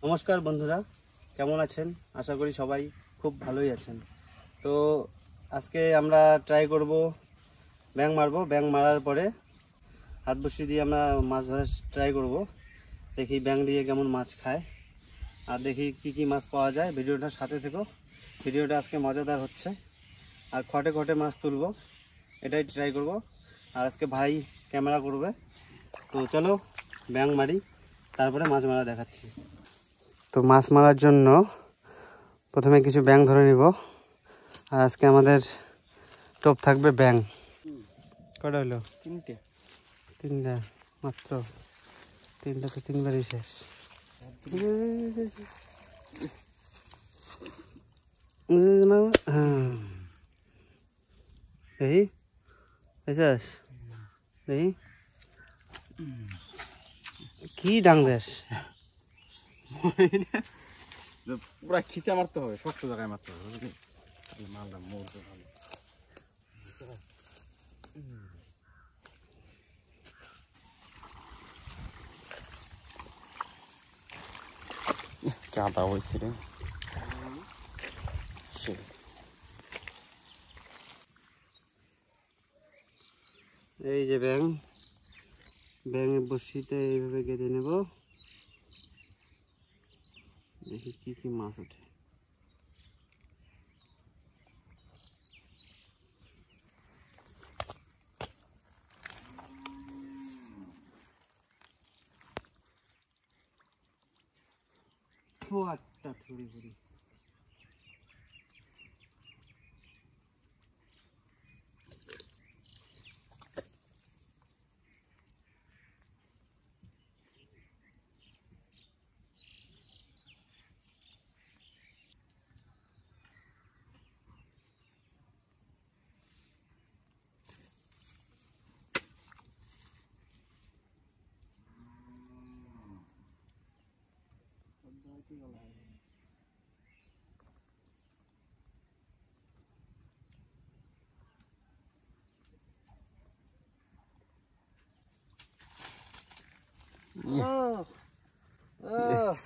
নমস্কার বন্ধুরা, কেমন আছেন? আশা করি সবাই খুব ভালোই আছেন। তো আজকে আমরা ট্রাই করব ব্যাং মারবো। ব্যাং মারার পরে হাত বসি দিয়ে আমরা মাছ ধরার ট্রাই করব। দেখি ব্যাং দিয়ে কেমন মাছ খায় আর দেখি কি কি মাছ পাওয়া যায়। ভিডিওটার সাথে থেকো, ভিডিওটা আজকে মজাদার হচ্ছে। আর খটে খটে মাছ তুলবো, এটাই ট্রাই করব। আর আজকে ভাই ক্যামেরা করবে। তো চলো ব্যাং মারি, তারপরে মাছ মারা দেখাচ্ছি। তো মাছ মারার জন্য প্রথমে কিছু ব্যাং ধরে নিব। আর আজকে আমাদের টোপ থাকবে ব্যাং। কটা হলো? তিনটা মাত্র। তিনটা তো তিনবারই শেষ। এই এই কি ডাং দেশ? পুরা খিচা মারতে হবে, শক্ত জায়গায় মারতে হবে, বুঝলি? মালটা মরতে ভালো। কাদা হয়েছে রে। এই যে ব্যাং, ব্যাঙের বড়শিতে এইভাবে গেঁথে নেব। দেখি কি কি মাছ ওঠে। একটা থুড়ি থুড়ি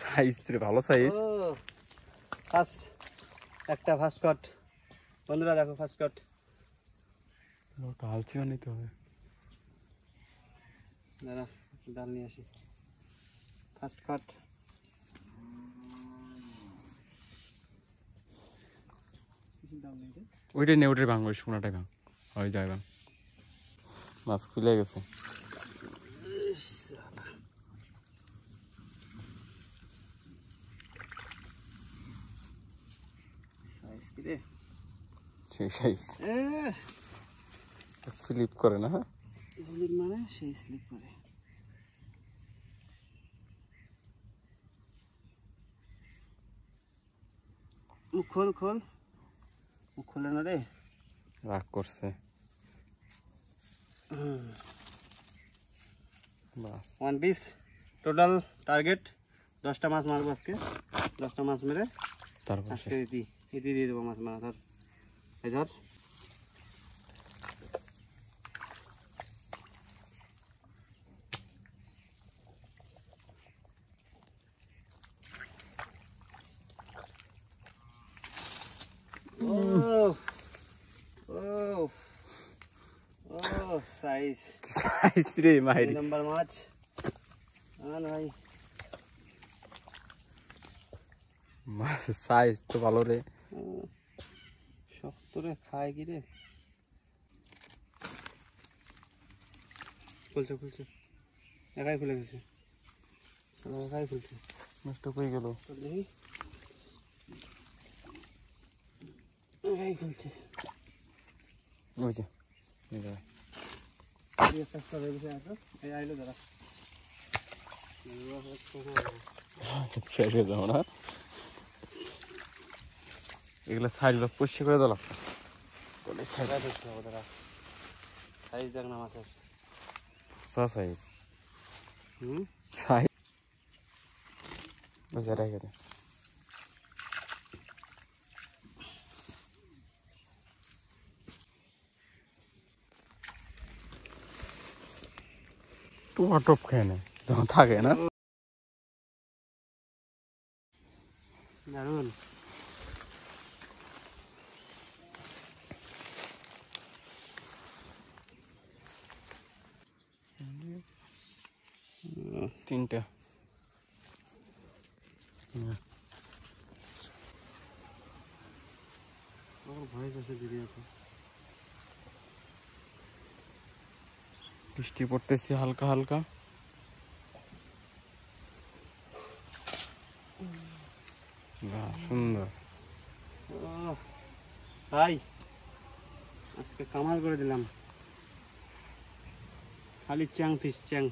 সাইজ রে, ভালো সাইজ। একটা ফার্স্ট কাট বন্ধুরা, দেখো ফার্স্ট কাট। ঢালছিও নিতে হবে। দাঁড়া ডাল নিয়ে আসি। ফার্স্ট কাট। ওইটাই নে, ওইটাই ভাঙ, ওই সোনাটাই ভাঙ, ওই যায় ভাঙ। মাছ খুলে গেছে। সেই সাইজ স্লিপ করে না? স্লিপ মানে সেই স্লিপ করে। মুখ খোল খোল, মুখ খোলে না রে, রাগ করছে। বাস 1 পিস। টোটাল টার্গেট 10টা মাছ মারবো আজকে। 10টা মাছ মেরে তারপর আজকে ইতি দিয়ে দেবো মাছ মারা। ধর এই ধর। সাইজ সাইজ রে মাইরি। 2 নম্বর মাছ। ভাই মাছ সাইজ তো ভালো রে। শক্ত রে, খায় কি রে? খুলছে খুলছে, একাই খুলে গেছে, একাই খুলছে। নষ্ট হয়ে গেল। দেখি একাই খুলছে। ওই যে আইলো দাঁড়া, শেষ হয়ে যাবো না। এগুলো সাইডগুলো পরিষ্কার করে দিলাম। সাইজ দেখ না মাছের। সাইজ সাইজ বুঝে রেখে দে। টোপা টোপ খেয়ে নেয় যখন থাকে না। দারুন। তিনটা ভয়েস আছে দিদি আছে। বৃষ্টি পড়তেছে হালকা হালকা। বাহ, সুন্দর। ভাই আজকে কামাল করে দিলাম, খালি চ্যাং ফিশ, চ্যাং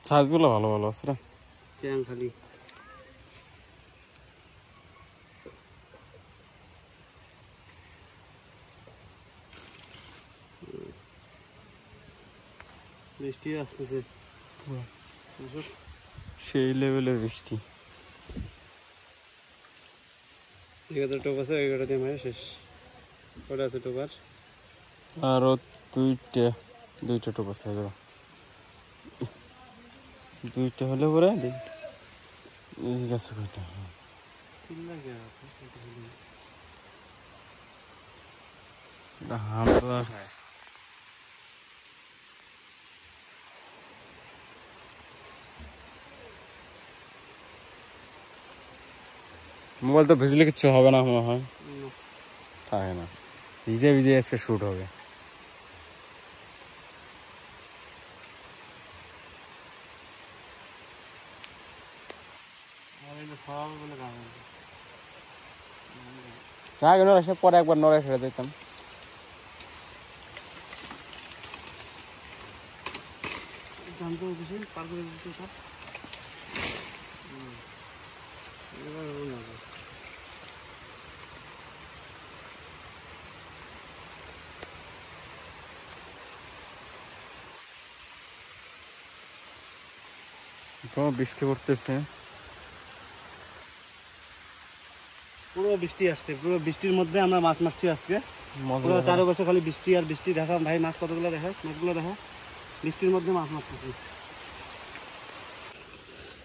সাইজগুলো ভালো ভালো আছে রে। চ্যাং খালি। বৃষ্টি আসতেছে, সেই লেভেলের বৃষ্টি। এগারোটা টোপ আছে, এগারোটা দিয়ে মারে শেষ। কটা আছে টোপার? আরো দুইটা টোপ আছে, হয়ে যাবে। দুইটা হলে পরে ঠিক আছে। কয়টা হামলা মোবাইল তো ভিজলে কিচ্ছু হবে না মনে হয়, থাকে না। ভিজে ভিজে আজকে শ্যুট হবে। আগে নড়ে এসে পরে একবার নড়ে ছেড়ে দিতাম। তো বৃষ্টি পড়তেছে, পুরো বৃষ্টি আসছে, পুরো বৃষ্টির মধ্যে আমরা মাছ মারছি আজকে। পুরো চারপাশে খালি বৃষ্টি আর বৃষ্টি। দেখা ভাই মাছ কতগুলো, দেখা মাছগুলো, দেখা বৃষ্টির মধ্যে মাছ মারতেছি।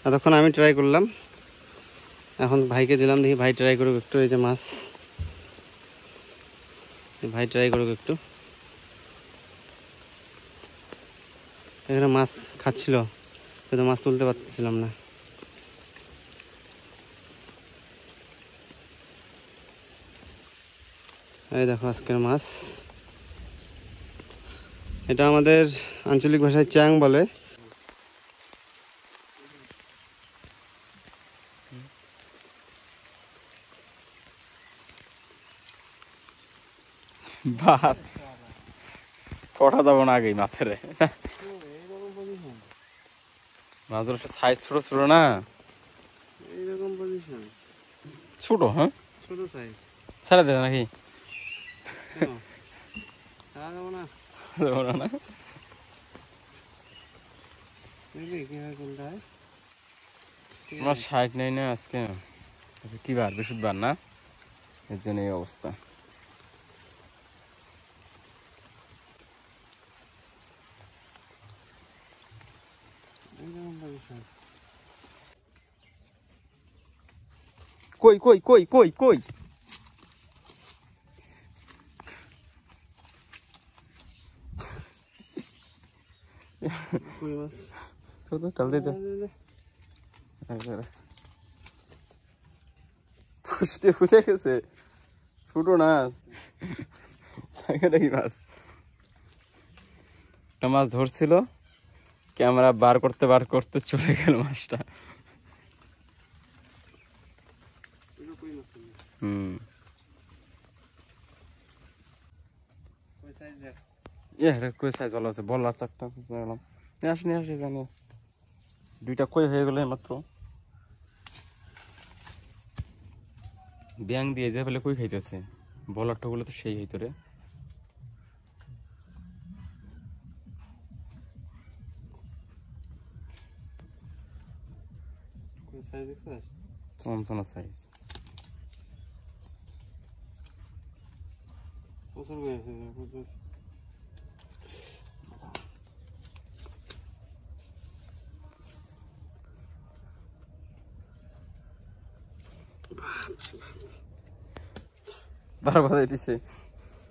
এতক্ষণ আমি ট্রাই করলাম, এখন ভাইকে দিলাম, দেখি ভাই ট্রাই করুক একটু। এই যে মাছ, ভাই ট্রাই করুক একটু। এখানে মাছ খাচ্ছিল, কিন্তু মাছ তুলতে পারতেছিলাম না। এই দেখো আজকের মাছ, এটা আমাদের আঞ্চলিক ভাষায় চ্যাং বলে। বাস কটা যাবো না আগেই মাছের। মাছের একটা সাইজ ছোট ছোট না, এইরকম পজিশন, ছোট। হ্যাঁ, ছোট সাইজ। ছেড়ে দেবে নাকি? যাবো না, যাবো না। দেখবি কিভাবে কোনটা হয়। আমার 60 নেই না আজকে। আচ্ছা, কি বার? বৃহস্পতিবার না, এর জন্য এই অবস্থা। কই কই কই কই কই? কই মাছ? তো টালতে যা। পুষতে ফুটে গেছে, ছোট না নাকি মাছ। একটা মাছ ধরছিল, ক্যামেরা বার করতে চলে গেল মাছটা। হুম, কই সাইজ ভালো আছে, বল আর চারটা গেলাম। আসনি আসি জানি, দুইটা কই হয়ে গেল মাত্র। ব্যাং দিয়ে যে ফেলে কই খাইতেছে, বলার টোগুলো তো সেই হইতো রে। চমচনা সাইজ। প্রচুর হয়েছে, প্রচুর। বারো বাজাই দিছে।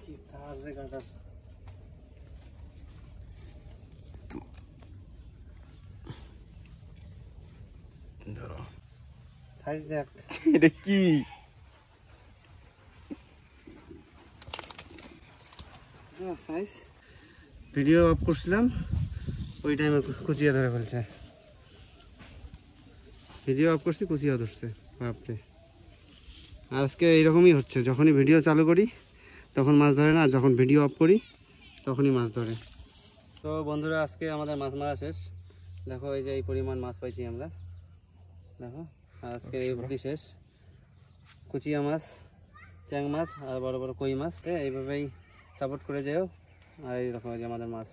কি তার রে কাটার। ধরো সাইজ দেখ। এটা কি? সাইজ ভিডিও অফ করছিলাম ওই টাইমে কুচিয়া ধরে ফেলছে। ভিডিও অফ করছি কুচিয়া ধরছে বাপরে। আজকে এইরকমই হচ্ছে, যখনই ভিডিও চালু করি তখন মাছ ধরে না, যখন ভিডিও অফ করি তখনই মাছ ধরে। তো বন্ধুরা আজকে আমাদের মাছ মারা শেষ। দেখো এই যে এই পরিমাণ মাছ পাইছি আমরা, দেখো আজকে এই অবধি শেষ। কুচিয়া মাছ, চ্যাং মাছ আর বড় বড় কই মাছ, এইভাবেই সাপোর্ট করে যেও। আর এই রকম আমাদের মাছ।